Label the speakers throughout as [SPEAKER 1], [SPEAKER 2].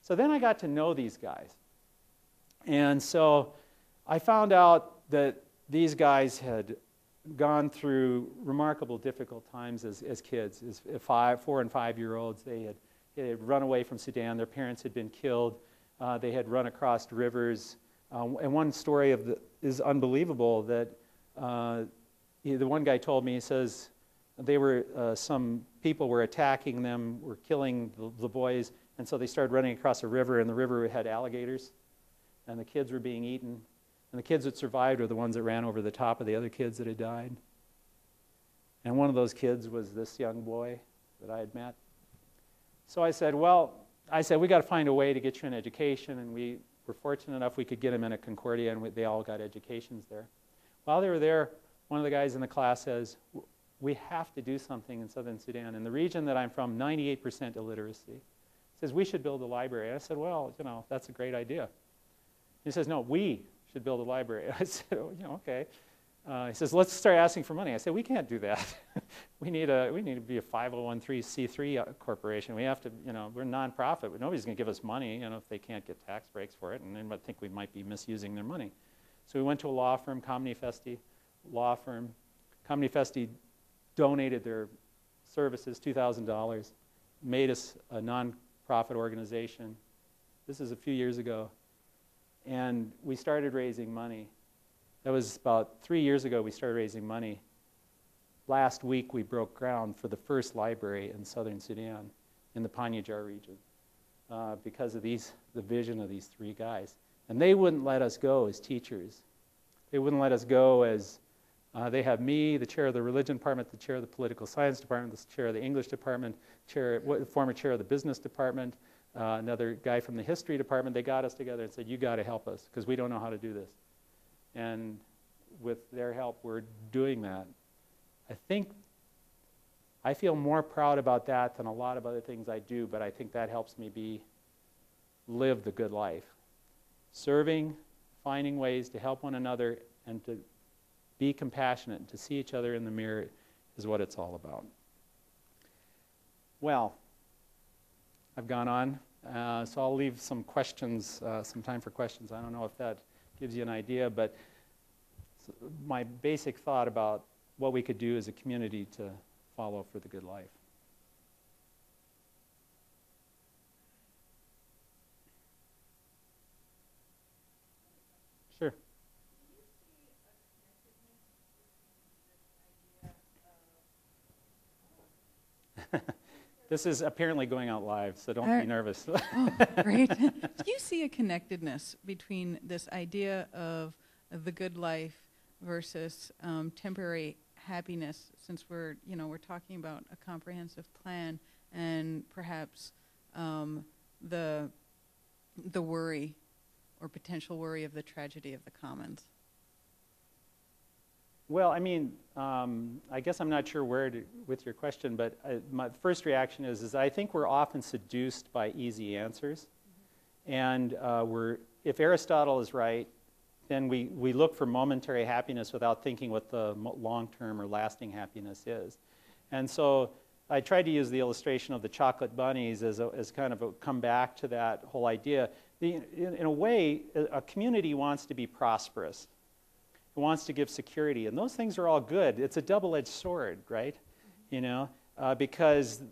[SPEAKER 1] So then I got to know these guys. And so I found out that these guys had gone through remarkable difficult times as kids, as 4 and 5-year-olds. They had run away from Sudan. Their parents had been killed. They had run across rivers. And one story is unbelievable that the one guy told me, he says, some people were attacking them, were killing the boys, and so they started running across a river, and the river had alligators, and the kids were being eaten. And the kids that survived were the ones that ran over the top of the other kids that had died. And one of those kids was this young boy that I had met. So I said, we got to find a way to get you an education, and we were fortunate enough we could get him in a Concordia, and they all got educations there. While they were there, one of the guys in the class says, we have to do something in southern Sudan. In the region that I'm from, 98% illiteracy. He says, we should build a library. I said, well, that's a great idea. He says, no, we should build a library. I said, oh, okay. He says, let's start asking for money. I said, we can't do that. we need to be a 501c3 corporation. We have to, we're a nonprofit, but nobody's going to give us money, if they can't get tax breaks for it, and they might think we might be misusing their money. So we went to a law firm, Comedy Festi law firm. Comedy Festi donated their services, $2,000, made us a nonprofit organization. This is a few years ago. And we started raising money. That was about 3 years ago we started raising money. Last week we broke ground for the first library in southern Sudan in the Panjshir region because of the vision of these 3 guys. And they wouldn't let us go as teachers. They wouldn't let us go as, they have me, the chair of the religion department, the chair of the political science department, the chair of the English department, former chair of the business department, another guy from the history department. They got us together and said, you got to help us because we don't know how to do this. And with their help, we're doing that. I feel more proud about that than a lot of other things I do, but I think that helps me live the good life. Serving, finding ways to help one another, and to be compassionate and to see each other in the mirror is what it's all about. Well, I've gone on, so I'll leave some questions, some time for questions. I don't know if that gives you an idea, but my basic thought about what we could do as a community to follow for the good life. Sure. This is apparently going out live, so don't be nervous.
[SPEAKER 2] Oh, great. Do you see a connectedness between this idea of the good life versus temporary happiness, since we're talking about a comprehensive plan and perhaps the worry or potential worry of the tragedy of the commons?
[SPEAKER 1] Well, I guess I'm not sure where with your question, but my first reaction is I think we're often seduced by easy answers. And if Aristotle is right, then we look for momentary happiness without thinking what the long-term or lasting happiness is. And so I tried to use the illustration of the chocolate bunnies as kind of a come back to that whole idea. In a way, a community wants to be prosperous. It wants to give security, and those things are all good. It's a double-edged sword, right? Because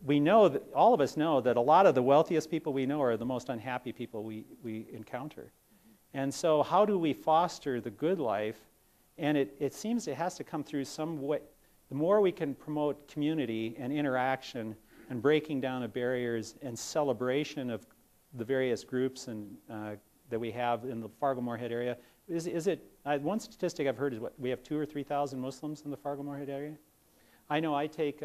[SPEAKER 1] we know that all of us know that a lot of the wealthiest people we know are the most unhappy people we encounter. And so how do we foster the good life? And it seems it has to come through some way. The more we can promote community and interaction and breaking down of barriers and celebration of the various groups and that we have in the Fargo-Moorhead area. One statistic I've heard is we have 2,000 or 3,000 Muslims in the Fargo-Moorhead area. I know I take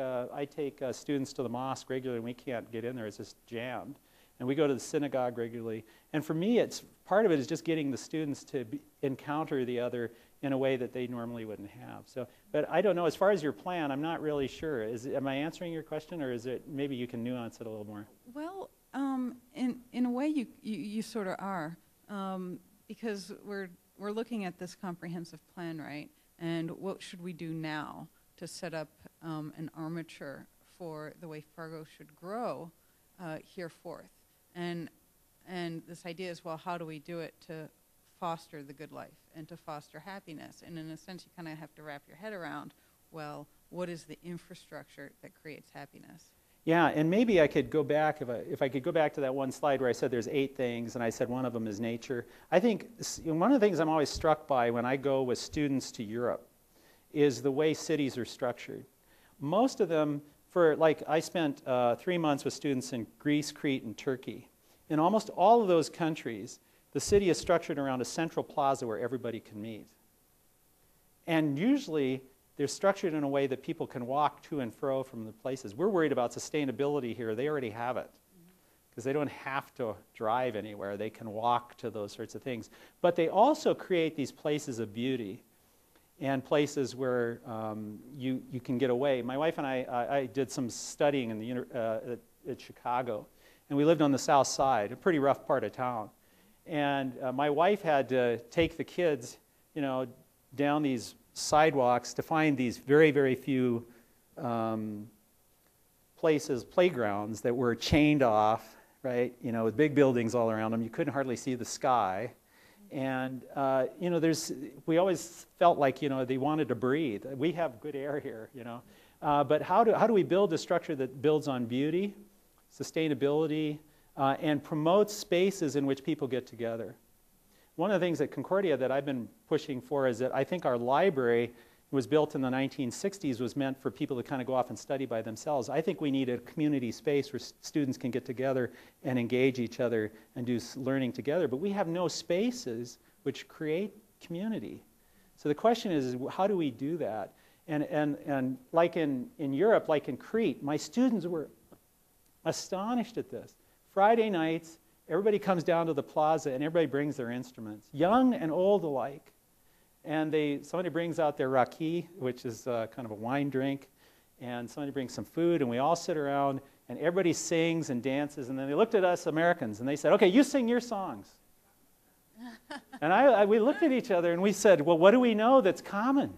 [SPEAKER 1] students to the mosque regularly, and we can't get in there. It's just jammed. And we go to the synagogue regularly. And for me, part of it is just getting the students to encounter the other in a way that they normally wouldn't have. But I don't know. As far as your plan, I'm not really sure. Am I answering your question, or is it maybe you can nuance it a little more?
[SPEAKER 2] Well, in a way, you sort of are, because we're looking at this comprehensive plan, right? And what should we do now to set up an armature for the way Fargo should grow hereforth? And And this idea is, well, how do we do it to foster the good life and to foster happiness? And in a sense, you kind of have to wrap your head around, well, what is the infrastructure that creates happiness?
[SPEAKER 1] Yeah, and maybe I could go back, if I could go back to that one slide where I said there's 8 things, and I said one of them is nature. I think one of the things I'm always struck by when I go with students to Europe is the way cities are structured. Most of them, I spent 3 months with students in Greece, Crete, and Turkey. In almost all of those countries, the city is structured around a central plaza where everybody can meet. And usually, they're structured in a way that people can walk to and fro from the places. We're worried about sustainability here. They already have it, because they don't have to drive anywhere. They can walk to those sorts of things. But they also create these places of beauty and places where you can get away. My wife and I did some studying in at Chicago, and we lived on the south side, a pretty rough part of town. And my wife had to take the kids, down these sidewalks to find these very, very few playgrounds that were chained off, right? With big buildings all around them. You couldn't hardly see the sky. And, we always felt like, they wanted to breathe. We have good air here, But how do we build a structure that builds on beauty, sustainability, and promotes spaces in which people get together? One of the things at Concordia that I've been pushing for is that I think our library was built in the 1960s, was meant for people to kind of go off and study by themselves. I think we need a community space where students can get together and engage each other and do learning together. But we have no spaces which create community. So the question is how do we do that? And like in Europe, like in Crete, my students were astonished at this. Friday nights, everybody comes down to the plaza and everybody brings their instruments, young and old alike. And somebody brings out their raki, which is kind of a wine drink, and somebody brings some food, and we all sit around, and everybody sings and dances. And then they looked at us Americans, and they said, okay, you sing your songs. And we looked at each other, and we said, well, what do we know that's common?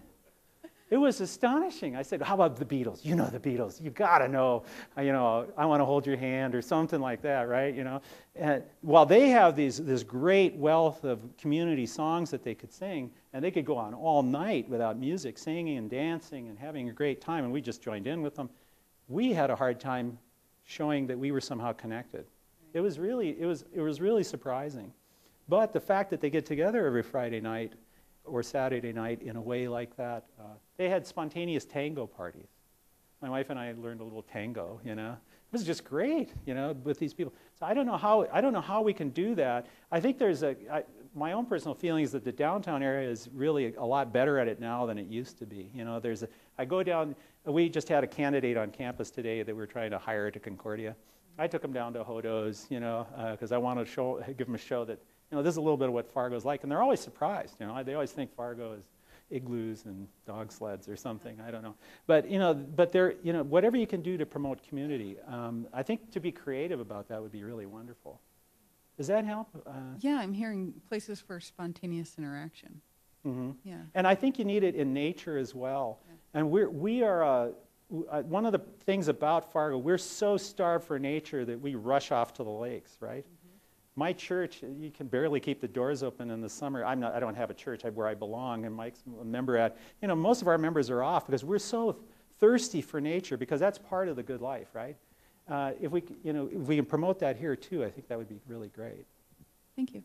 [SPEAKER 1] It was astonishing. I said, how about the Beatles? You know the Beatles. You've got to know, I want to hold your hand or something like that, right? And while they have this great wealth of community songs that they could sing, and they could go on all night without music, singing and dancing and having a great time, and we just joined in with them, we had a hard time showing that we were somehow connected. It was really surprising. But the fact that they get together every Friday night or Saturday night in a way like that. They had spontaneous tango parties. My wife and I learned a little tango, It was just great, with these people. So I don't know how we can do that. I think my own personal feeling is that the downtown area is really a lot better at it now than it used to be. I go down, we just had a candidate on campus today that we're trying to hire to Concordia. I took him down to Hodo's, because I want to give him a show that, this is a little bit of what Fargo's like, and they're always surprised. They always think Fargo is igloos and dog sleds or something. I don't know, but whatever you can do to promote community. I think to be creative about that would be really wonderful. Does that help?
[SPEAKER 2] Yeah, I'm hearing places for spontaneous interaction.
[SPEAKER 1] Mm-hmm.
[SPEAKER 2] Yeah,
[SPEAKER 1] and I think you need it in nature as well. Yeah. And we are. One of the things about Fargo, we're so starved for nature that we rush off to the lakes, right? My church, you can barely keep the doors open in the summer. I don't have a church where I belong, and Mike's a member at. Most of our members are off because we're so thirsty for nature, because that's part of the good life, right? If we can promote that here too, I think that would be really great.
[SPEAKER 2] Thank you.